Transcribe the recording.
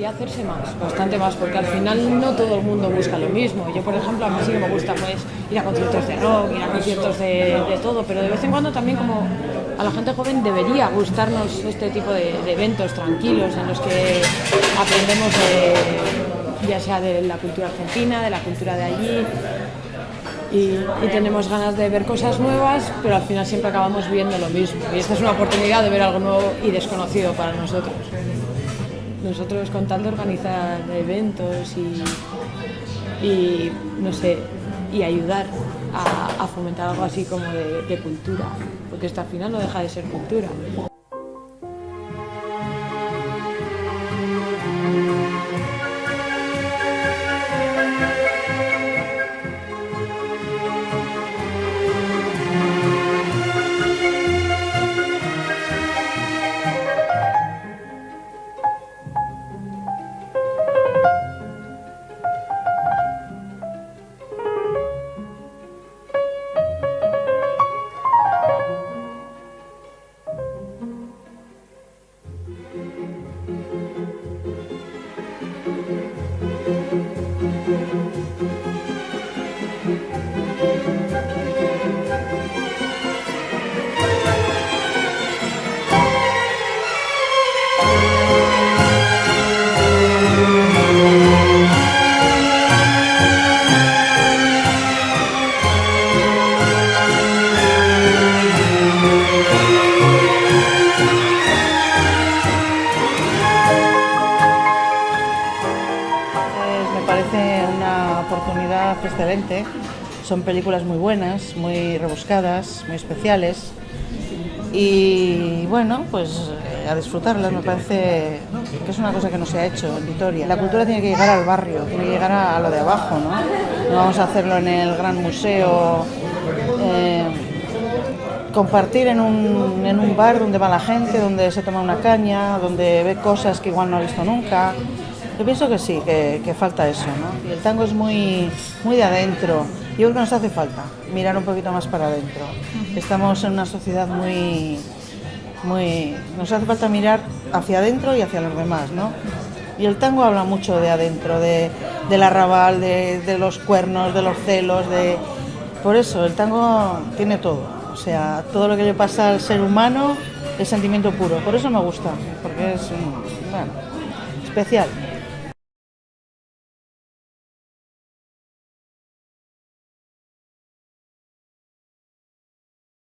Hacerse más, bastante más, porque al final no todo el mundo busca lo mismo. Yo, por ejemplo, a mí sí que me gusta pues ir a conciertos de rock, ir a conciertos de todo, pero de vez en cuando también, como a la gente joven, debería gustarnos este tipo de eventos tranquilos en los que aprendemos ya sea de la cultura argentina, de la cultura de allí, y tenemos ganas de ver cosas nuevas, pero al final siempre acabamos viendo lo mismo, y esta es una oportunidad de ver algo nuevo y desconocido para nosotros. Nosotros, con tal de organizar eventos y no sé, y ayudar a fomentar algo así como de cultura, porque esto al final no deja de ser cultura. Oportunidad excelente, son películas muy buenas, muy rebuscadas, muy especiales y bueno, pues a disfrutarlas. Me parece que es una cosa que no se ha hecho en Vitoria. La cultura tiene que llegar al barrio, tiene que llegar a lo de abajo, ¿no? No vamos a hacerlo en el gran museo, compartir en un bar donde va la gente, donde se toma una caña, donde ve cosas que igual no ha visto nunca. Yo pienso que sí, que falta eso, ¿no? Y el tango es muy de adentro. Yo creo que nos hace falta mirar un poquito más para adentro. Estamos en una sociedad nos hace falta mirar hacia adentro y hacia los demás, ¿no? Y el tango habla mucho de adentro, del arrabal, de los cuernos, de los celos, por eso el tango tiene todo. O sea, todo lo que le pasa al ser humano es sentimiento puro. Por eso me gusta, porque es, bueno, especial.